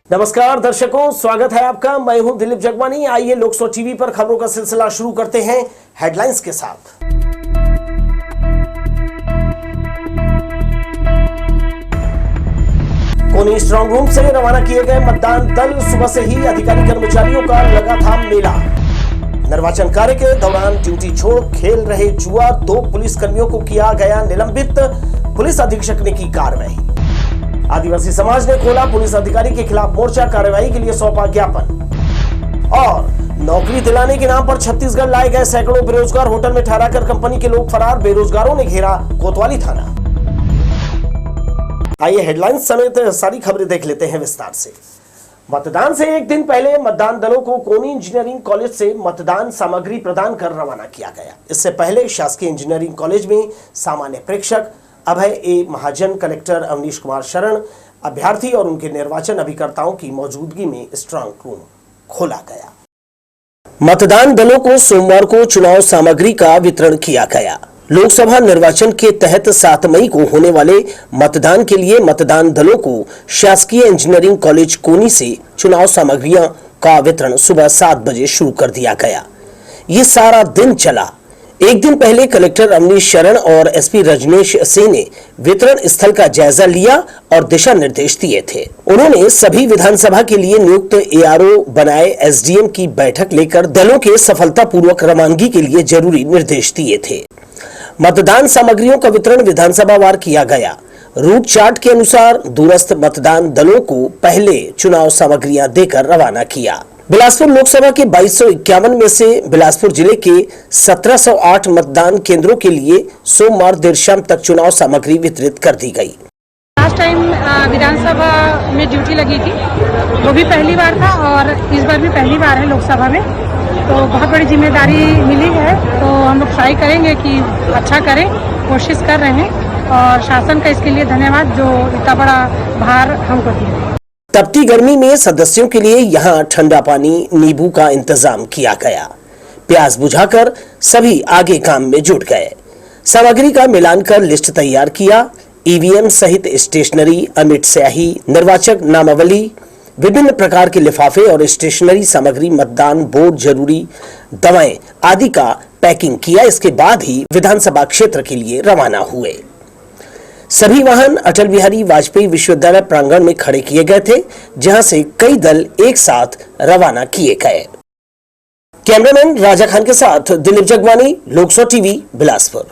नमस्कार दर्शकों, स्वागत है आपका। मैं हूं दिलीप जगवानी। आइए लोकसभा टीवी पर खबरों का सिलसिला शुरू करते हैं हेडलाइंस के साथ। कोनी स्ट्रांग रूम से रवाना किए गए मतदान दल, सुबह से ही अधिकारी कर्मचारियों का लगा था मेला। निर्वाचन कार्य के दौरान ड्यूटी छोड़ खेल रहे जुआ, 2 पुलिसकर्मियों को किया गया निलंबित, पुलिस अधीक्षक ने की कार्रवाई। आदिवासी समाज ने खोला पुलिस अधिकारी के खिलाफ मोर्चा, कार्रवाई के लिए सौंपा ज्ञापन। और नौकरी दिलाने के नाम पर छत्तीसगढ़ लाए गए सैकड़ों बेरोजगार होटल में ठहराकर कंपनी के लोग फरार, बेरोजगारों ने घेरा कोतवाली थाना। आइए हेडलाइंस समेत सारी खबरें देख लेते हैं विस्तार से। मतदान से एक दिन पहले मतदान दलों को कोनी इंजीनियरिंग कॉलेज से मतदान सामग्री प्रदान कर रवाना किया गया। इससे पहले शासकीय इंजीनियरिंग कॉलेज में सामान्य प्रेक्षक अभय ए महाजन, कलेक्टर अवनीश कुमार शरण, अभ्यर्थी और उनके निर्वाचन अभिकर्ताओं की मौजूदगी में स्ट्रांग रूम खोला गया। मतदान दलों को सोमवार को चुनाव सामग्री का वितरण किया गया। लोकसभा निर्वाचन के तहत 7 मई को होने वाले मतदान के लिए मतदान दलों को शासकीय इंजीनियरिंग कॉलेज कोनी से चुनाव सामग्रियों का वितरण सुबह 7 बजे शुरू कर दिया गया। ये सारा दिन चला। एक दिन पहले कलेक्टर अवनीश शरण और एसपी रजनीश सिंह ने वितरण स्थल का जायजा लिया और दिशा निर्देश दिए थे। उन्होंने सभी विधानसभा के लिए नियुक्त एआरओ बनाए एसडीएम की बैठक लेकर दलों के सफलतापूर्वक रवानगी के लिए जरूरी निर्देश दिए थे। मतदान सामग्रियों का वितरण विधानसभा वार किया गया। रूट चार्ट के अनुसार दूरस्थ मतदान दलों को पहले चुनाव सामग्रियां देकर रवाना किया। बिलासपुर लोकसभा के 2251 में से बिलासपुर जिले के 1708 मतदान केंद्रों के लिए सोमवार देर शाम तक चुनाव सामग्री वितरित कर दी गई। लास्ट टाइम विधानसभा में ड्यूटी लगी थी, वो भी पहली बार था और इस बार भी पहली बार है लोकसभा में, तो बहुत बड़ी जिम्मेदारी मिली है। तो हम लोग ट्राई करेंगे कि अच्छा करें, कोशिश कर रहे हैं और शासन का इसके लिए धन्यवाद जो इतना बड़ा भार हमको दिया। तपती गर्मी में सदस्यों के लिए यहां ठंडा पानी, नींबू का इंतजाम किया गया। प्यास बुझाकर सभी आगे काम में जुट गए। सामग्री का मिलान कर लिस्ट तैयार किया। ईवीएम सहित स्टेशनरी, अमिट स्याही, निर्वाचक नामावली, विभिन्न प्रकार के लिफाफे और स्टेशनरी सामग्री, मतदान बोर्ड, जरूरी दवाएं आदि का पैकिंग किया। इसके बाद ही विधानसभा क्षेत्र के लिए रवाना हुए। सभी वाहन अटल बिहारी वाजपेयी विश्वविद्यालय प्रांगण में खड़े किए गए थे, जहां से कई दल एक साथ रवाना किए गए। कैमरामैन राजा खान के साथ दिलीप जगवानी, लोकसभा टीवी, बिलासपुर।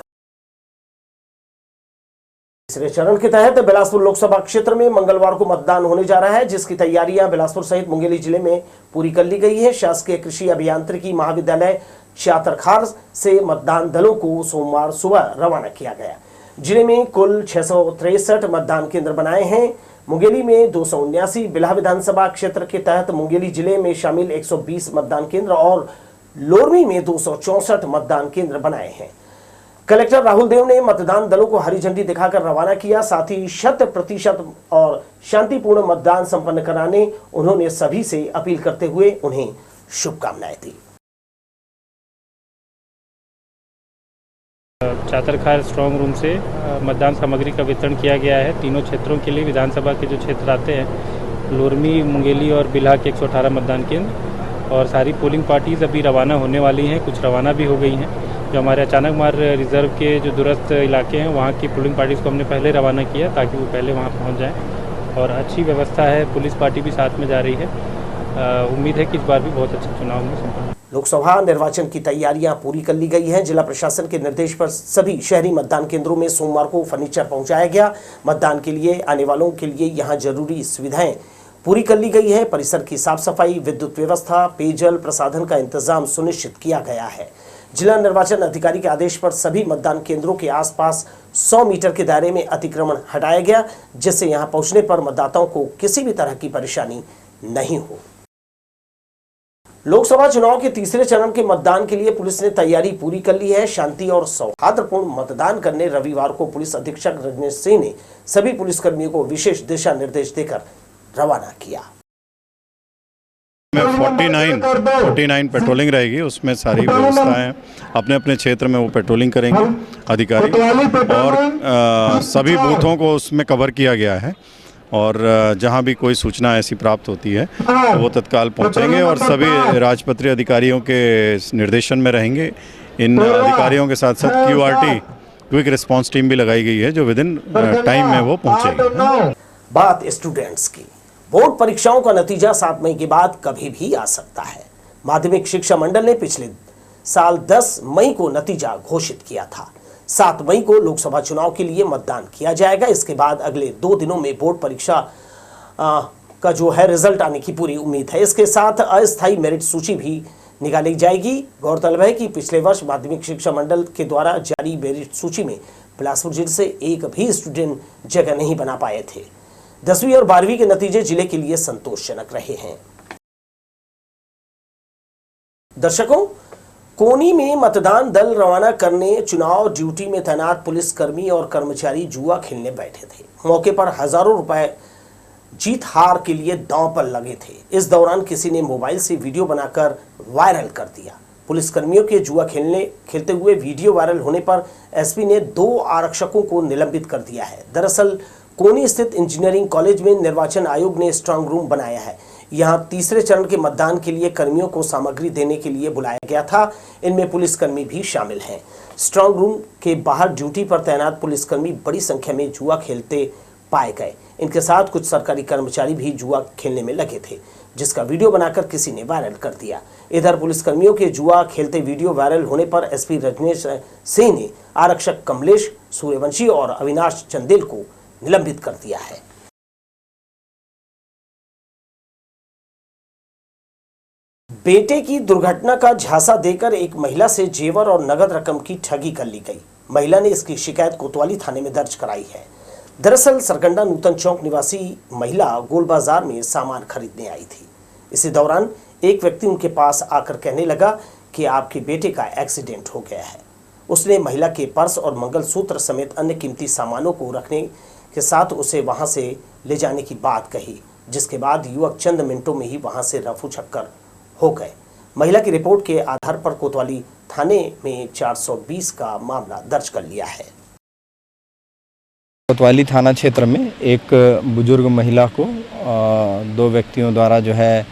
तीसरे चरण के तहत बिलासपुर लोकसभा क्षेत्र में मंगलवार को मतदान होने जा रहा है, जिसकी तैयारियां बिलासपुर सहित मुंगेली जिले में पूरी कर ली गई है। शासकीय कृषि अभियांत्रिकी महाविद्यालय चातरखार से मतदान दलों को सोमवार सुबह रवाना किया गया। जिले में कुल 663 मतदान केंद्र बनाए हैं। मुंगेली में 279, बिल्हा विधानसभा क्षेत्र के तहत मुंगेली जिले में शामिल 120 मतदान केंद्र और लोरमी में 264 मतदान केंद्र बनाए हैं। कलेक्टर राहुल देव ने मतदान दलों को हरी झंडी दिखाकर रवाना किया। साथ ही 100% और शांतिपूर्ण मतदान संपन्न कराने उन्होंने सभी से अपील करते हुए उन्हें शुभकामनाएं दी। चातरखार स्ट्रांग रूम से मतदान सामग्री का वितरण किया गया है। तीनों क्षेत्रों के लिए विधानसभा के जो क्षेत्र आते हैं, लोरमी, मुंगेली और बिल्हा के 118 मतदान केंद्र, और सारी पोलिंग पार्टीज अभी रवाना होने वाली हैं। कुछ रवाना भी हो गई हैं। जो हमारे अचानक मार रिजर्व के जो दूरस्थ इलाके हैं, वहाँ की पोलिंग पार्टीज़ को हमने पहले रवाना किया ताकि वो पहले वहाँ पहुँच जाएँ। और अच्छी व्यवस्था है, पुलिस पार्टी भी साथ में जा रही है। उम्मीद है कि इस बार भी बहुत अच्छा चुनाव में संपन्न। लोकसभा निर्वाचन की तैयारियां पूरी कर ली गई हैं। जिला प्रशासन के निर्देश पर सभी शहरी मतदान केंद्रों में सोमवार को फर्नीचर पहुंचाया गया। मतदान के लिए आने वालों के लिए यहां जरूरी सुविधाएं पूरी कर ली गई है। परिसर की साफ सफाई, विद्युत व्यवस्था, पेयजल प्रसाधन का इंतजाम सुनिश्चित किया गया है। जिला निर्वाचन अधिकारी के आदेश पर सभी मतदान केंद्रों के आसपास 100 मीटर के दायरे में अतिक्रमण हटाया गया, जिससे यहां पहुंचने पर मतदाताओं को किसी भी तरह की परेशानी नहीं हो। लोकसभा चुनाव के तीसरे चरण के मतदान के लिए पुलिस ने तैयारी पूरी कर ली है। शांति और सौहार्दपूर्ण मतदान करने रविवार को पुलिस अधीक्षक रजनीश सिंह ने सभी पुलिसकर्मियों को विशेष दिशा निर्देश देकर रवाना किया। 49 पेट्रोलिंग रहेगी, उसमें सारी व्यवस्थाएं अपने अपने क्षेत्र में वो पेट्रोलिंग करेंगे अधिकारी, और सभी बूथों को उसमें कवर किया गया है। और जहां भी कोई सूचना ऐसी प्राप्त होती है तो वो तत्काल पहुंचेंगे और सभी राजपत्रीय अधिकारियों के निर्देशन में रहेंगे। इन अधिकारियों के साथ साथ QRT क्विक रिस्पांस टीम भी लगाई गई है जो विद इन टाइम में वो पहुंचेगी। बात स्टूडेंट्स की। बोर्ड परीक्षाओं का नतीजा 7 मई के बाद कभी भी आ सकता है। माध्यमिक शिक्षा मंडल ने पिछले साल 10 मई को नतीजा घोषित किया था। 7 मई को लोकसभा चुनाव के लिए मतदान किया जाएगा। इसके बाद अगले 2 दिनों में बोर्ड परीक्षा का जो है रिजल्ट आने की पूरी उम्मीद है। इसके साथ अस्थायी मेरिट सूची भी निकाली जाएगी। गौरतलब है कि पिछले वर्ष माध्यमिक शिक्षा मंडल के द्वारा जारी मेरिट सूची में बिलासपुर जिले से एक भी स्टूडेंट जगह नहीं बना पाए थे। 10वीं और 12वीं के नतीजे जिले के लिए संतोषजनक रहे हैं। दर्शकों, कोनी में मतदान दल रवाना करने चुनाव ड्यूटी में तैनात पुलिसकर्मी और कर्मचारी जुआ खेलने बैठे थे। मौके पर हजारों रुपए जीत हार के लिए दांव पर लगे थे। इस दौरान किसी ने मोबाइल से वीडियो बनाकर वायरल कर दिया। पुलिसकर्मियों के जुआ खेलते हुए वीडियो वायरल होने पर एसपी ने 2 आरक्षकों को निलंबित कर दिया है। दरअसल कोनी स्थित इंजीनियरिंग कॉलेज में निर्वाचन आयोग ने स्ट्रांग रूम बनाया है। यहां तीसरे चरण के मतदान के लिए कर्मियों को सामग्री देने के लिए बुलाया गया था। इनमें पुलिसकर्मी भी शामिल हैं। स्ट्रांग रूम के बाहर ड्यूटी पर तैनात पुलिसकर्मी बड़ी संख्या में जुआ खेलते पाए गए। इनके साथ कुछ सरकारी कर्मचारी भी जुआ खेलने में लगे थे, जिसका वीडियो बनाकर किसी ने वायरल कर दिया। इधर पुलिसकर्मियों के जुआ खेलते वीडियो वायरल होने पर एसपी रजनीश सिंह ने आरक्षक कमलेश सूर्यवंशी और अविनाश चंदेल को निलंबित कर दिया है। बेटे की दुर्घटना का झांसा देकर एक महिला से जेवर और नगद रकम की ठगी कर ली गई। महिला ने इसकी शिकायत कोतवाली थाने में दर्ज कराई है। दरअसल सरकंडा नूतन चौक निवासी महिला गोल बाजार में सामान खरीदने आई थी। इसी दौरान एक व्यक्ति उनके पास आकर कहने लगा कि आपके बेटे का एक्सीडेंट हो गया है। उसने महिला के पर्स और मंगलसूत्र समेत अन्य कीमती सामानों को रखने के साथ उसे वहां से ले जाने की बात कही, जिसके बाद युवक चंद मिनटों में ही वहां से रफू चक्कर हो गए। महिला की रिपोर्ट के आधार पर कोतवाली थाने में 420 का मामला दर्ज कर लिया है। कोतवाली थाना क्षेत्र में एक बुजुर्ग महिला को 2 व्यक्तियों द्वारा जो है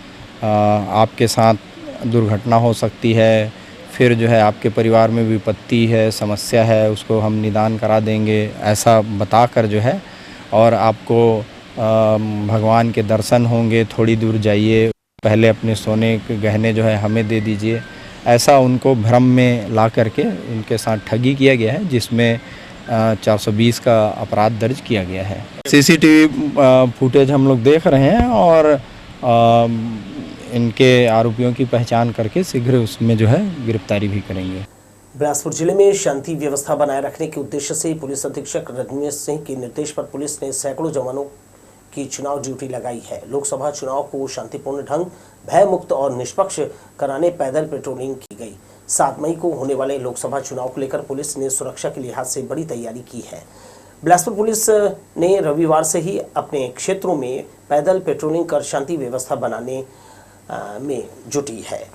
आपके साथ दुर्घटना हो सकती है, फिर जो है आपके परिवार में विपत्ति है, समस्या है, उसको हम निदान करा देंगे, ऐसा बताकर जो है और आपको भगवान के दर्शन होंगे, थोड़ी दूर जाइए, पहले अपने सोने के गहने जो है हमें दे दीजिए, ऐसा उनको भ्रम में ला करके उनके साथ ठगी किया गया है, जिसमें 420 का अपराध दर्ज किया गया है। सीसीटीवी फुटेज हम लोग देख रहे हैं और इनके आरोपियों की पहचान करके शीघ्र उसमें जो है गिरफ्तारी भी करेंगे। बिलासपुर जिले में शांति व्यवस्था बनाए रखने के उद्देश्य से पुलिस अधीक्षक रजनीश सिंह के निर्देश पर पुलिस ने सैकड़ों जवानों की चुनाव ड्यूटी लगाई है। लोकसभा चुनाव को शांतिपूर्ण ढंग, भय मुक्त और निष्पक्ष कराने पैदल पेट्रोलिंग की गई। 7 मई को होने वाले लोकसभा चुनाव को लेकर पुलिस ने सुरक्षा के लिहाज से बड़ी तैयारी की है। बिलासपुर पुलिस ने रविवार से ही अपने क्षेत्रों में पैदल पेट्रोलिंग कर शांति व्यवस्था बनाने में जुटी है।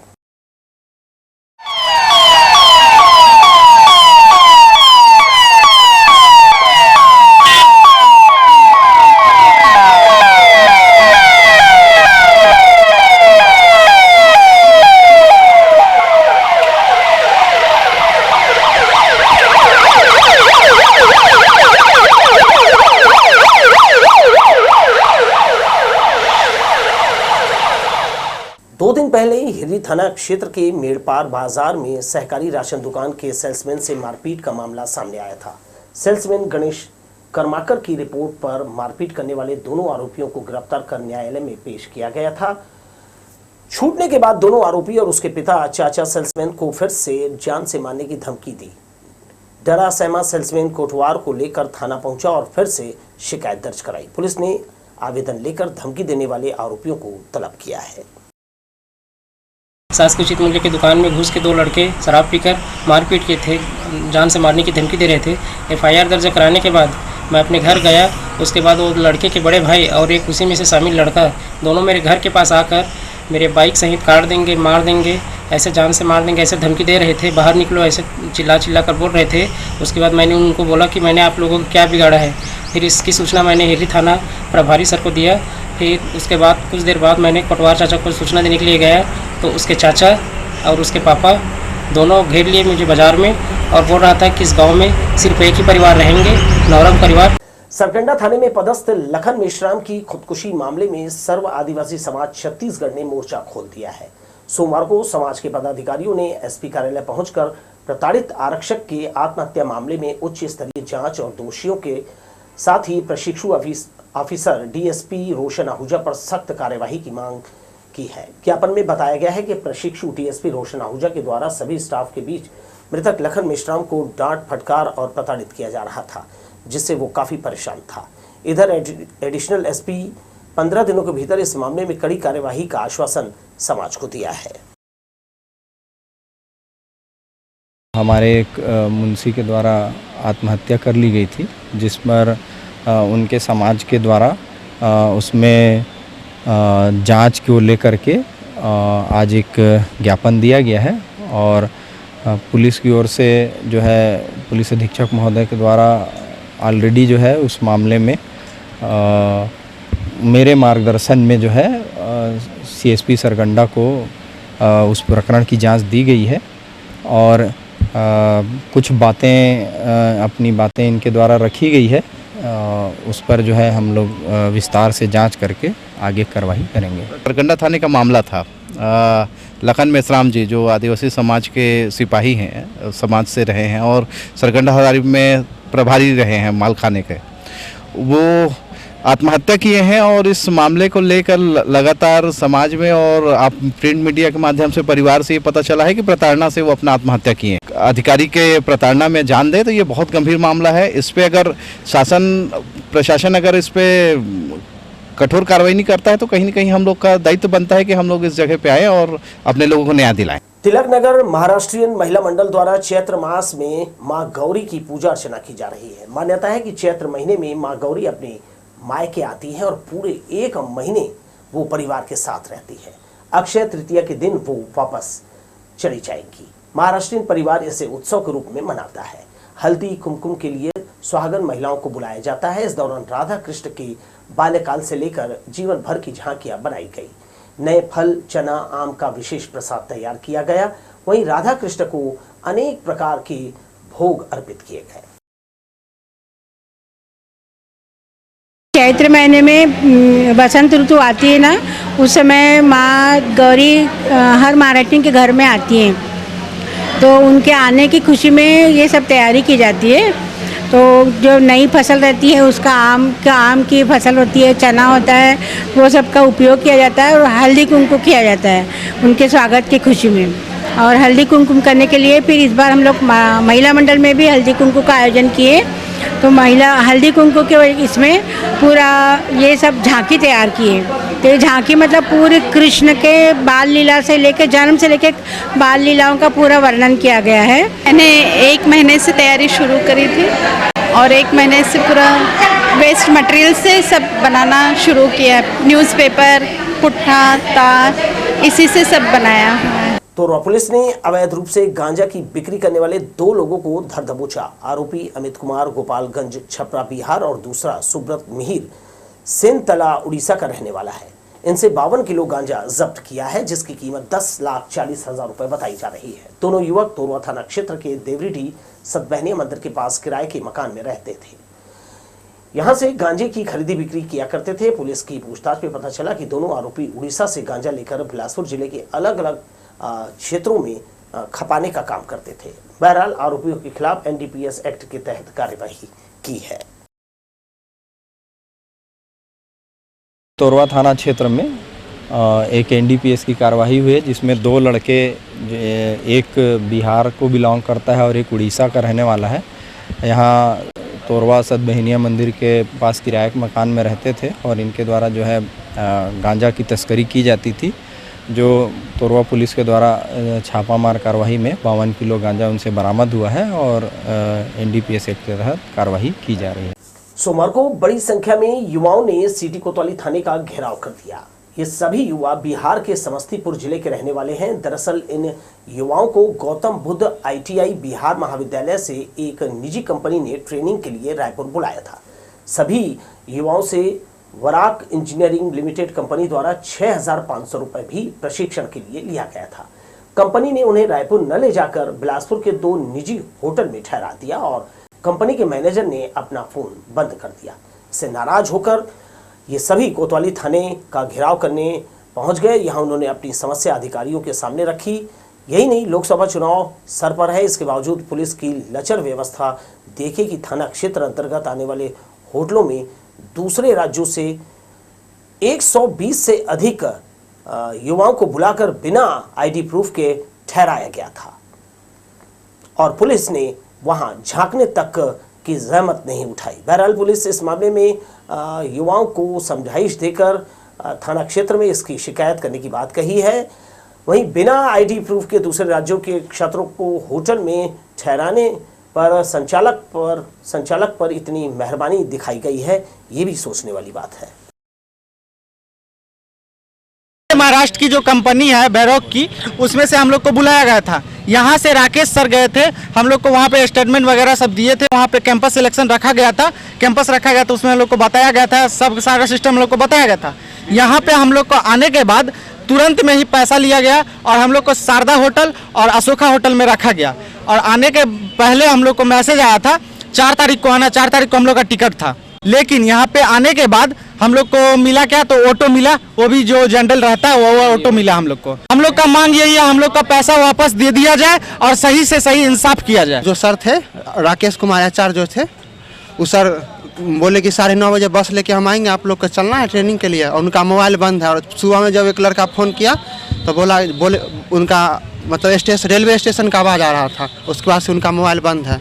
पहले हिररी थाना क्षेत्र के मेड़पार बाजार में सहकारी राशन दुकान के सेल्समैन से मारपीट का मामला सामने आया था। सेल्समैन गणेश कर्माकर की रिपोर्ट पर मारपीट करने वाले दोनों आरोपियों को गिरफ्तार कर न्यायालय में पेश किया गया था। छूटने के बाद दोनों आरोपी और उसके पिता चाचा सेल्समैन को फिर से जान से मारने की धमकी दी। डरा सहमा सेल्समैन कोटवार को लेकर थाना पहुंचा और फिर से शिकायत दर्ज कराई। पुलिस ने आवेदन लेकर धमकी देने वाले आरोपियों को तलब किया है। सास के उचित मूल्य की दुकान में घुस के 2 लड़के शराब पीकर मारपीट किए थे, जान से मारने की धमकी दे रहे थे। एफआईआर दर्ज कराने के बाद मैं अपने घर गया। उसके बाद वो लड़के के बड़े भाई और एक उसी में से शामिल लड़का दोनों मेरे घर के पास आकर मेरे बाइक सहित काट देंगे, मार देंगे, ऐसे जान से मार देंगे, ऐसे धमकी दे रहे थे। बाहर निकलो ऐसे चिल्ला कर बोल रहे थे। उसके बाद मैंने उनको बोला कि मैंने आप लोगों को क्या बिगाड़ा है। फिर इसकी सूचना मैंने हिररी थाना प्रभारी सर को दिया। फिर उसके बाद कुछ देर बाद मैंने कोटवार चाचा को सूचना देने के लिए गया, तो उसके चाचा और उसके पापा दोनों घेर लिए मुझे बाज़ार में और बोल रहा था कि इस गाँव में सिर्फ एक ही परिवार रहेंगे, नौरंग परिवार। सरकंडा थाने में पदस्थ लखन मेश्राम की खुदकुशी मामले में सर्व आदिवासी समाज छत्तीसगढ़ ने मोर्चा खोल दिया है। सोमवार को समाज के पदाधिकारियों ने एसपी कार्यालय पहुंचकर प्रताड़ित आरक्षक के आत्महत्या मामले में उच्च स्तरीय जांच और दोषियों के साथ ही प्रशिक्षु ऑफिसर डीएसपी रोशन आहूजा पर सख्त कार्यवाही की मांग की है। ज्ञापन में बताया गया है कि प्रशिक्षु डीएसपी रोशन आहूजा के द्वारा सभी स्टाफ के बीच मृतक लखन मेश्राम को डांट फटकार और प्रताड़ित किया जा रहा था, जिससे वो काफी परेशान था। इधर एडिशनल एसपी 15 दिनों के भीतर इस मामले में कड़ी कार्यवाही का आश्वासन समाज को दिया है। हमारे एक मुंशी के द्वारा आत्महत्या कर ली गई थी, जिस पर उनके समाज के द्वारा उसमें जांच को लेकर के आज एक ज्ञापन दिया गया है और पुलिस की ओर से जो है पुलिस अधीक्षक महोदय के द्वारा ऑलरेडी जो है उस मामले में मेरे मार्गदर्शन में जो है सीएसपी सरकंडा को उस प्रकरण की जांच दी गई है और कुछ बातें अपनी बातें इनके द्वारा रखी गई है, उस पर जो है हम लोग विस्तार से जांच करके आगे कार्रवाई करेंगे। सरकंडा थाने का मामला था। लखन मेश्राम जी जो आदिवासी समाज के सिपाही हैं, समाज से रहे हैं और सरकंडा हजारी में प्रभारी रहे हैं मालखाने के, वो आत्महत्या किए हैं और इस मामले को लेकर लगातार समाज में और आप प्रिंट मीडिया के माध्यम से परिवार से ये पता चला है कि प्रताड़ना से वो अपना आत्महत्या किए। अधिकारी के प्रताड़ना में जान दे तो ये बहुत गंभीर मामला है। इस पे अगर प्रशासन अगर इस पे कठोर कार्रवाई नहीं करता है तो कहीं न कहीं हम लोग का दायित्व बनता है कि हम लोग इस जगह पे आए और अपने लोगों को न्याय दिलाएं। तिलक नगर महाराष्ट्रीयन महिला मंडल द्वारा चैत्र मास में मां गौरी की पूजा अर्चना की जा रही है। मान्यता है कि चैत्र महीने में मां गौरी अपने मायके आती है और पूरे 1 महीने वो परिवार के साथ रहती है। अक्षय तृतीया के दिन वो वापस चली जाएंगी। महाराष्ट्रीयन परिवार इसे उत्सव के रूप में मनाता है। हल्दी कुमकुम के लिए सुहागन महिलाओं को बुलाया जाता है। इस दौरान राधा कृष्ण के बाल्यकाल से लेकर जीवन भर की झांकियां बनाई गई। नए फल, चना, आम का विशेष प्रसाद तैयार किया गया। वहीं राधा कृष्ण को अनेक प्रकार के भोग अर्पित किए गए। चैत्र महीने में बसंत ऋतु आती है ना, उस समय माँ गौरी हर महाराष्ट्रियन के घर में आती हैं, तो उनके आने की खुशी में ये सब तैयारी की जाती है। तो जो नई फसल रहती है उसका आम की फसल होती है, चना होता है, वो सब का उपयोग किया जाता है और हल्दी कुमकुम किया जाता है उनके स्वागत की खुशी में। और हल्दी कुमकुम करने के लिए फिर इस बार हम लोग महिला मंडल में भी हल्दी कुमकुम का आयोजन किए। तो महिला हल्दी कुमकुम के इसमें पूरा ये सब झांकी तैयार किए। तो ये झांकी मतलब पूरे कृष्ण के बाल लीला से लेकर जन्म से लेकर बाल लीलाओं का पूरा वर्णन किया गया है। मैंने 1 महीने से तैयारी शुरू करी थी और 1 महीने से पूरा वेस्ट मटेरियल से सब बनाना शुरू किया। न्यूज़पेपर, पुट्ठा, तार, इसी से सब बनाया। तो पुलिस ने अवैध रूप से गांजा की बिक्री करने वाले 2 लोगों को धर दबोचा। आरोपी अमित कुमार गोपालगंज छपरा बिहार और दूसरा सुब्रत मिहिर सेनतला उड़ीसा का रहने वाला है। इनसे 52 किलो गांजा जब्त किया है, जिसकी कीमत 10,40,000 रुपए बताई जा रही है। दोनों युवक तोरवा थाना क्षेत्र के देवरीडी सतबहनिया मंदिर के पास किराए के मकान में रहते थे। यहां से गांजे की खरीदी बिक्री किया करते थे। पुलिस की पूछताछ में पता चला कि दोनों आरोपी उड़ीसा से गांजा लेकर बिलासपुर जिले के अलग अलग क्षेत्रों में खपाने का काम करते थे। बहरहाल आरोपियों के खिलाफ एनडीपीएस एक्ट के तहत कार्यवाही की है। तोरवा थाना क्षेत्र में एक एनडीपीएस की कार्रवाई हुई है, जिसमें 2 लड़के, एक बिहार को बिलोंग करता है और एक उड़ीसा का रहने वाला है, यहाँ तोरवा सतबहनिया मंदिर के पास किराए के मकान में रहते थे और इनके द्वारा जो है गांजा की तस्करी की जाती थी। जो तोरवा पुलिस के द्वारा छापामार कार्रवाई में 52 किलो गांजा उनसे बरामद हुआ है और एनडीपीएस एक्ट के तहत कार्रवाई की जा रही है। सोमवार को बड़ी संख्या में युवाओं ने सिटी कोतवाली थाने का घेराव कर दिया। ये सभी युवा बिहार के समस्तीपुर जिले के रहने वाले हैं। दरअसल इन युवाओं को गौतम बुद्ध आईटीआई बिहार महाविद्यालय से एक निजी कंपनी ने ट्रेनिंग के लिए रायपुर बुलाया था। सभी युवाओं से वराक इंजीनियरिंग लिमिटेड कंपनी द्वारा 6,500 रुपए भी प्रशिक्षण के लिए लिया गया था। कंपनी ने उन्हें रायपुर न ले जाकर बिलासपुर के 2 निजी होटल में ठहरा दिया और कंपनी के मैनेजर ने अपना फोन बंद कर दिया। इससे नाराज होकर ये सभी कोतवाली थाने का घेराव करने पहुंच गए। यहां उन्होंने अपनी समस्या अधिकारियों के सामने रखी। यही नहीं, लोकसभा चुनाव सर पर है, इसके बावजूद पुलिस की लचर व्यवस्था देखे कि थाना क्षेत्र अंतर्गत आने वाले होटलों में दूसरे राज्यों से 120 से अधिक युवाओं को बुलाकर बिना आईडी प्रूफ के ठहराया गया था और पुलिस ने वहां झांकने तक की जहमत नहीं उठाई। बहरहाल पुलिस इस मामले में युवाओं को समझाइश देकर थाना क्षेत्र में इसकी शिकायत करने की बात कही है। वहीं बिना आईडी प्रूफ के दूसरे राज्यों के छात्रों को होटल में ठहराने पर संचालक पर इतनी मेहरबानी दिखाई गई है, ये भी सोचने वाली बात है। महाराष्ट्र की जो कंपनी है बैरोक की, उसमें से हम लोग को बुलाया गया था। यहाँ से राकेश सर गए थे, हम लोग को वहाँ पे स्टेटमेंट वगैरह सब दिए थे। वहाँ पे कैंपस सिलेक्शन रखा गया था, कैंपस रखा गया था, उसमें हम लोग को बताया गया था, सब सारा सिस्टम हम लोग को बताया गया था। यहाँ पे हम लोग को आने के बाद तुरंत में ही पैसा लिया गया और हम लोग को शारदा होटल और अशोका होटल में रखा गया। और आने के पहले हम लोग को मैसेज आया था 4 तारीख को आना, 4 तारीख को हम लोग का टिकट था। लेकिन यहाँ पे आने के बाद हम लोग को मिला क्या, तो ऑटो मिला, वो भी जो जनरल रहता है वो ऑटो मिला हम लोग को। हम लोग का मांग यही है, हम लोग का पैसा वापस दे दिया जाए और सही से सही इंसाफ किया जाए। जो सर थे राकेश कुमार आचार्य जो थे, उस सर बोले कि 9:30 बजे बस लेके हम आएंगे, आप लोग को चलना है ट्रेनिंग के लिए। और उनका मोबाइल बंद है। और सुबह में जब एक लड़का फ़ोन किया तो बोले उनका मतलब रेलवे स्टेशन का आवाज़ आ रहा था, उसके बाद से उनका मोबाइल बंद है।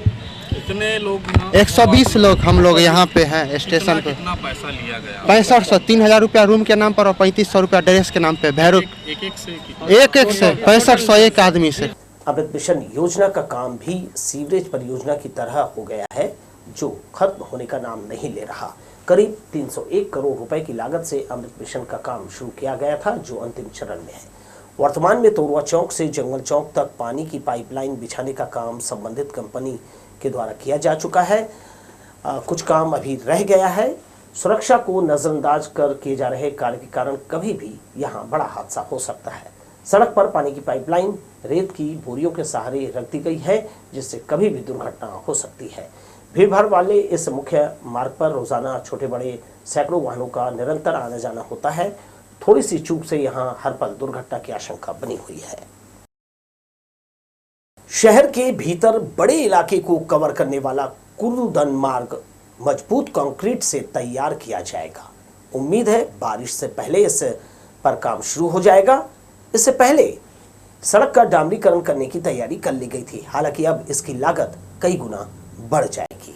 कितने लोग? 120 लोग हम लोग यहाँ पे हैं स्टेशन पे। कितना पैसा लिया गया? 6500, 3000 रुपया रूम के नाम पर और 3500 रुपया ड्रेस के नाम पे। भैरव एक से 6500 एक आदमी से। अमृत मिशन योजना का काम भी सीवरेज परियोजना की तरह हो गया है, जो खत्म होने का नाम नहीं ले रहा। करीब 301 करोड़ रुपए की लागत से अमृत मिशन का काम शुरू किया गया था, जो अंतिम चरण में है। वर्तमान में तोरवा चौक से जंगल चौक तक पानी की पाइपलाइन बिछाने का काम संबंधित कंपनी के द्वारा किया जा चुका है। कुछ काम अभी रह गया है। सुरक्षा को नजरअंदाज कर किए जा रहे कार्य के कारण कभी भी यहां बड़ा हादसा हो सकता है। सड़क पर पानी की पाइपलाइन रेत की बोरियों के सहारे रख दी गई है, जिससे कभी भी दुर्घटना हो सकती है। भीड़ भाड़ वाले इस मुख्य मार्ग पर रोजाना छोटे बड़े सैकड़ों वाहनों का निरंतर आना जाना होता है। थोड़ी सी चूक से यहां हर पल दुर्घटना की आशंका बनी हुई है। शहर के भीतर बड़े इलाके को कवर करने वाला कुर्रुदन मार्ग मजबूत कंक्रीट से तैयार किया जाएगा। उम्मीद है बारिश से पहले इस पर काम शुरू हो जाएगा। इससे पहले सड़क का डामरीकरण करने की तैयारी कर ली गई थी, हालांकि अब इसकी लागत कई गुना बढ़ जाएगी।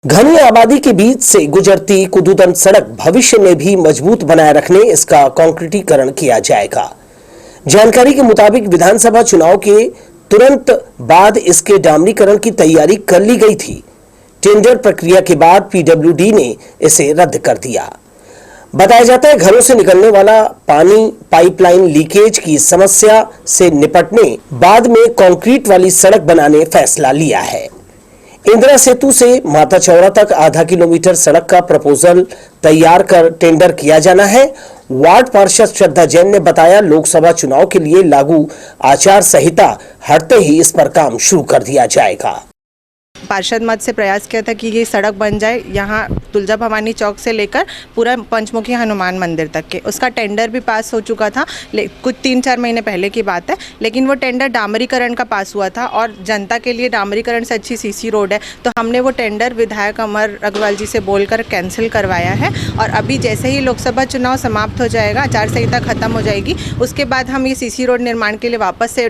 घनी आबादी के बीच से गुजरती कुर्रुदन सड़क भविष्य में भी मजबूत बनाए रखने इसका कंक्रीटीकरण किया जाएगा। जानकारी के मुताबिक विधानसभा चुनाव के तुरंत बाद इसके डामरीकरण की तैयारी कर ली गई थी। टेंडर प्रक्रिया के बाद पीडब्ल्यूडी ने इसे रद्द कर दिया। बताया जाता है घरों से निकलने वाला पानी पाइपलाइन लीकेज की समस्या से निपटने बाद में कंक्रीट वाली सड़क बनाने फैसला लिया है। इंदिरा सेतु से माता चौरा तक आधा किलोमीटर सड़क का प्रपोजल तैयार कर टेंडर किया जाना है। वार्ड पार्षद श्रद्धा जैन ने बताया, लोकसभा चुनाव के लिए लागू आचार संहिता हटते ही इस पर काम शुरू कर दिया जाएगा। पार्षद मत से प्रयास किया था कि ये सड़क बन जाए यहाँ तुलजा भवानी चौक से लेकर पूरा पंचमुखी हनुमान मंदिर तक के। उसका टेंडर भी पास हो चुका था, कुछ 3-4 महीने पहले की बात है। लेकिन वो टेंडर डामरीकरण का पास हुआ था और जनता के लिए डामरीकरण से अच्छी सीसी रोड है, तो हमने वो टेंडर विधायक अमर अग्रवाल जी से बोलकर कैंसिल करवाया है। और अभी जैसे ही लोकसभा चुनाव समाप्त हो जाएगा, आचार संहिता खत्म हो जाएगी, उसके बाद हम ये सीसी रोड निर्माण के लिए वापस से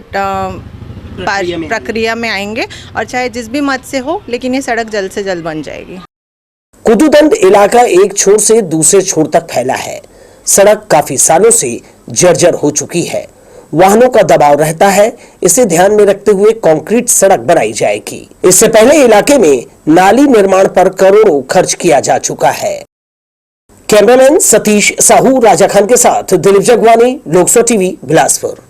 प्रक्रिया में आएंगे और चाहे जिस भी मत से हो, लेकिन ये सड़क जल्द से जल्द बन जाएगी। कुर्रुदन इलाका एक छोर से दूसरे छोर तक फैला है। सड़क काफी सालों से जर्जर हो चुकी है, वाहनों का दबाव रहता है। इसे ध्यान में रखते हुए कंक्रीट सड़क बनाई जाएगी। इससे पहले इलाके में नाली निर्माण पर करोड़ों खर्च किया जा चुका है। कैमरामैन सतीश साहू राजा खान के साथ दिलीप जगवानी, लोकसभा टीवी, बिलासपुर।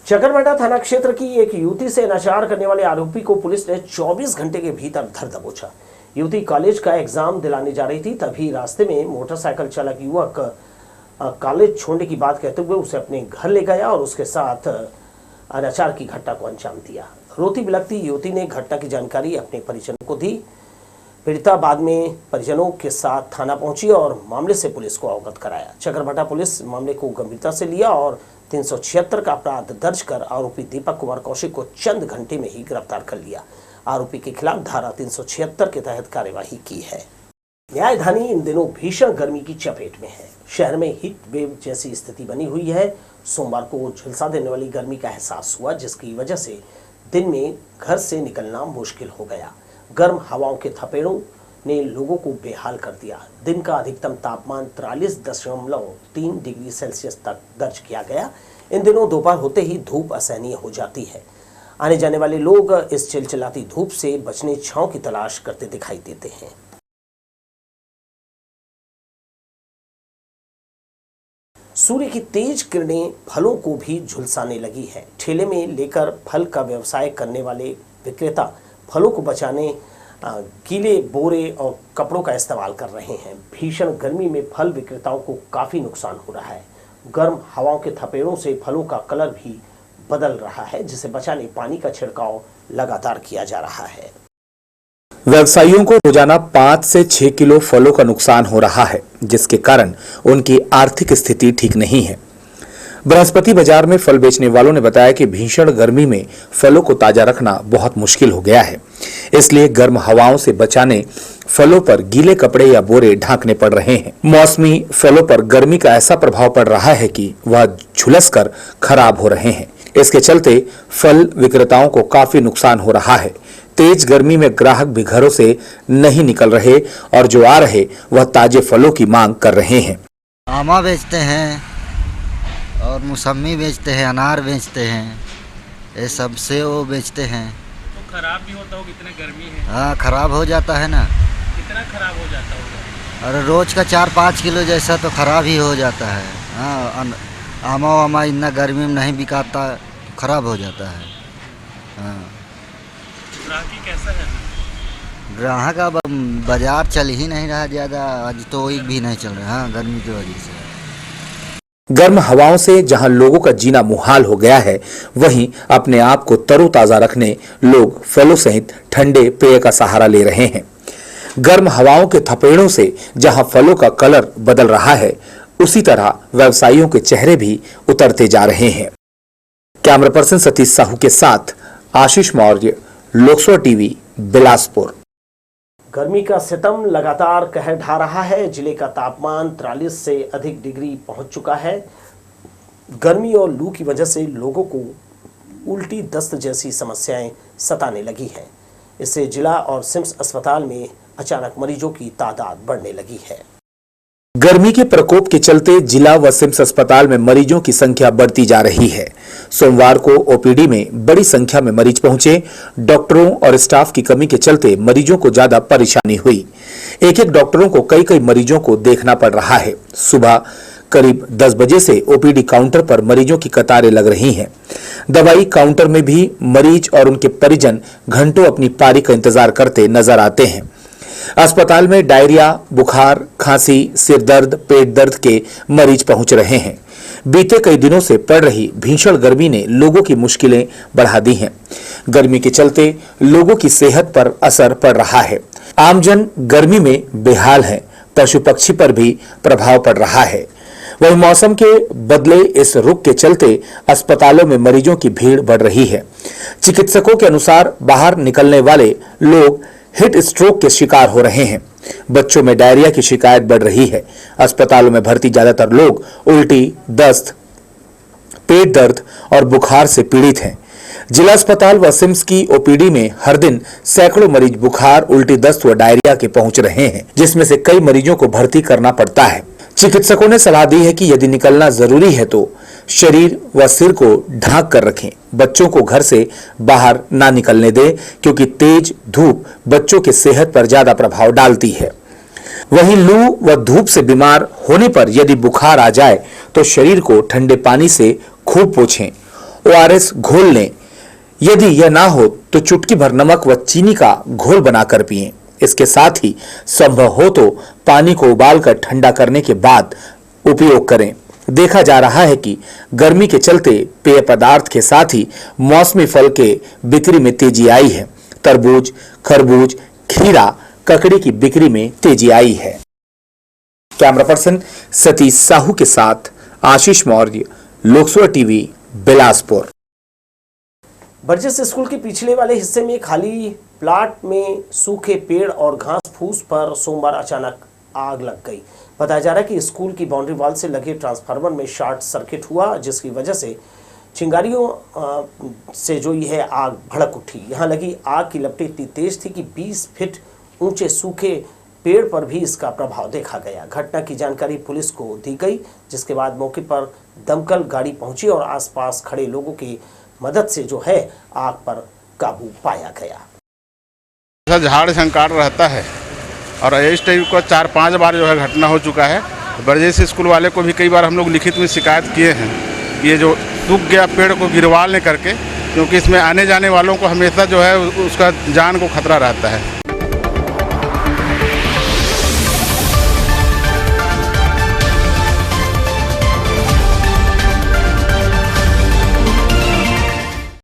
चकरभाटा थाना क्षेत्र की एक युवती से अनाचार करने वाले आरोपी को पुलिस ने 24 घंटे के भीतर धर दबोचा। युवती कॉलेज का एग्जाम दिलाने जा रही थी, तभी रास्ते में मोटरसाइकिल चालक युवक कॉलेज छोड़ने की बात कहते हुए उसे अपने घर ले गया और उसके साथ अनाचार की घटना को अंजाम दिया। रोती बिलखती युवती ने घटना की जानकारी अपने परिजनों को दी। पीड़िता बाद में परिजनों के साथ थाना पहुंची और मामले से पुलिस को अवगत कराया। चकरभाटा पुलिस मामले को गंभीरता से लिया और 376 का अपराध दर्ज कर आरोपी दीपक कुमार कौशिक को चंद घंटे में ही गिरफ्तार कर लिया। आरोपी के खिलाफ धारा 376 के तहत कार्यवाही की है। न्यायधानी इन दिनों भीषण गर्मी की चपेट में है। शहर में हीट वेव जैसी स्थिति बनी हुई है। सोमवार को झुलसा देने वाली गर्मी का एहसास हुआ, जिसकी वजह से दिन में घर से निकलना मुश्किल हो गया। गर्म हवाओं के थपेड़ों ने लोगों को बेहाल कर दिया। दिन का अधिकतम तापमान 43.3 डिग्री सेल्सियस तक दर्ज किया गया। इन दिनों दोपहर होते ही धूप असहनीय हो जाती है। आने जाने वाले लोग इस चिलचिलाती धूप से बचने छांव की तलाश करते दिखाई देते हैं। सूर्य की तेज किरणें फलों को भी झुलसाने लगी है। ठेले में लेकर फल का व्यवसाय करने वाले विक्रेता फलों को बचाने गीले बोरे और कपड़ों का इस्तेमाल कर रहे हैं। भीषण गर्मी में फल विक्रेताओं को काफी नुकसान हो रहा है। गर्म हवाओं के थपेड़ों से फलों का कलर भी बदल रहा है, जिसे बचाने पानी का छिड़काव लगातार किया जा रहा है। व्यवसायियों को रोजाना 5 से 6 किलो फलों का नुकसान हो रहा है, जिसके कारण उनकी आर्थिक स्थिति ठीक नहीं है। बृहस्पति बाजार में फल बेचने वालों ने बताया कि भीषण गर्मी में फलों को ताजा रखना बहुत मुश्किल हो गया है, इसलिए गर्म हवाओं से बचाने फलों पर गीले कपड़े या बोरे ढांकने पड़ रहे हैं। मौसमी फलों पर गर्मी का ऐसा प्रभाव पड़ रहा है कि वह झुलसकर खराब हो रहे हैं। इसके चलते फल विक्रेताओं को काफी नुकसान हो रहा है। तेज गर्मी में ग्राहक भी घरों से नहीं निकल रहे और जो आ रहे वह ताजे फलों की मांग कर रहे हैं। आमा बेचते हैं और मौसमी बेचते हैं, अनार बेचते हैं, ये सब से वो बेचते हैं। तो खराब भी होता होगा, इतनी गर्मी है। हाँ, खराब हो जाता है ना। कितना खराब हो जाता होगा? और रोज का 4-5 किलो जैसा तो खराब ही हो जाता है। हाँ, आमा वामा इतना गर्मी में नहीं बिकाता, खराब हो जाता है। हाँ, ग्राहकी कैसा है? ग्राहक अब बाजार चल ही नहीं रहा ज़्यादा, आज तो एक भी नहीं चल रहा। हाँ, गर्मी की वजह से। गर्म हवाओं से जहां लोगों का जीना मुहाल हो गया है, वहीं अपने आप को तरोताजा रखने लोग फलों सहित ठंडे पेय का सहारा ले रहे हैं। गर्म हवाओं के थपेड़ों से जहां फलों का कलर बदल रहा है, उसी तरह व्यवसायियों के चेहरे भी उतरते जा रहे हैं। कैमरा पर्सन सतीश साहू के साथ आशीष मौर्य, लोकसभा टीवी, बिलासपुर। गर्मी का सितम लगातार कहर ढा रहा है। जिले का तापमान 43 से अधिक डिग्री पहुंच चुका है। गर्मी और लू की वजह से लोगों को उल्टी दस्त जैसी समस्याएं सताने लगी हैं। इससे जिला और सिम्स अस्पताल में अचानक मरीजों की तादाद बढ़ने लगी है। गर्मी के प्रकोप के चलते जिला व सिम्स अस्पताल में मरीजों की संख्या बढ़ती जा रही है। सोमवार को ओपीडी में बड़ी संख्या में मरीज पहुंचे। डॉक्टरों और स्टाफ की कमी के चलते मरीजों को ज्यादा परेशानी हुई। एक डॉक्टरों को कई मरीजों को देखना पड़ रहा है। सुबह करीब 10 बजे से ओपीडी काउंटर पर मरीजों की कतारें लग रही हैं। दवाई काउंटर में भी मरीज और उनके परिजन घंटों अपनी पारी का इंतजार करते नजर आते हैं। अस्पताल में डायरिया, बुखार, खांसी, सिर दर्द, पेट दर्द के मरीज पहुंच रहे हैं। बीते कई दिनों से पड़ रही भीषण गर्मी ने लोगों की मुश्किलें बढ़ा दी हैं। गर्मी के चलते लोगों की सेहत पर असर पड़ रहा है। आमजन गर्मी में बेहाल है। पशु पक्षी पर भी प्रभाव पड़ रहा है। वहीं मौसम के बदले इस रुख के चलते अस्पतालों में मरीजों की भीड़ बढ़ रही है। चिकित्सकों के अनुसार बाहर निकलने वाले लोग हीट स्ट्रोक के शिकार हो रहे हैं। बच्चों में डायरिया की शिकायत बढ़ रही है। अस्पतालों में भर्ती ज्यादातर लोग उल्टी, दस्त, पेट दर्द और बुखार से पीड़ित हैं। जिला अस्पताल व सिम्स की ओपीडी में हर दिन सैकड़ों मरीज बुखार, उल्टी, दस्त व डायरिया के पहुंच रहे हैं, जिसमें से कई मरीजों को भर्ती करना पड़ता है। चिकित्सकों ने सलाह दी है कि यदि निकलना जरूरी है तो शरीर व सिर को ढांक कर रखें। बच्चों को घर से बाहर ना निकलने दें, क्योंकि तेज धूप बच्चों के सेहत पर ज्यादा प्रभाव डालती है। वहीं लू व धूप से बीमार होने पर यदि बुखार आ जाए तो शरीर को ठंडे पानी से खूब पोंछें। ORS घोल लें। यदि यह ना हो तो चुटकी भर नमक व चीनी का घोल बनाकर पिएं। इसके साथ ही संभव हो तो पानी को उबालकर ठंडा करने के बाद उपयोग करें। देखा जा रहा है कि गर्मी के चलते पेय पदार्थ के साथ ही मौसमी फल के बिक्री में तेजी आई है। तरबूज, खरबूज, खीरा, ककड़ी की बिक्री में तेजी आई है। कैमरा पर्सन सतीश साहू के साथ आशीष मौर्य, लोकसभा टीवी, बिलासपुर। बरजिस स्कूल के पिछले वाले हिस्से में खाली प्लाट में सूखे पेड़ और घास फूस पर सोमवार अचानक आग लग गई। बताया जा रहा है कि स्कूल की बाउंड्री वॉल से लगे ट्रांसफार्मर में शॉर्ट सर्किट हुआ, जिसकी वजह से चिंगारियों से जो यह आग भड़क उठी। यहां लगी आग की लपटें इतनी तेज थी कि 20 फीट ऊंचे सूखे पेड़ पर भी इसका प्रभाव देखा गया। घटना की जानकारी पुलिस को दी गई, जिसके बाद मौके पर दमकल गाड़ी पहुंची और आसपास खड़े लोगों की मदद से जो है आग पर काबू पाया गया। झाड़ झंकार रहता है और इस टाइप का 4-5 बार जो है घटना हो चुका है। बरजिस स्कूल वाले को भी कई बार हम लोग लिखित में शिकायत किए हैं, ये जो सूख गया पेड़ को गिरवाल नहीं करके, क्योंकि इसमें आने जाने वालों को हमेशा जो है उसका जान को खतरा रहता है।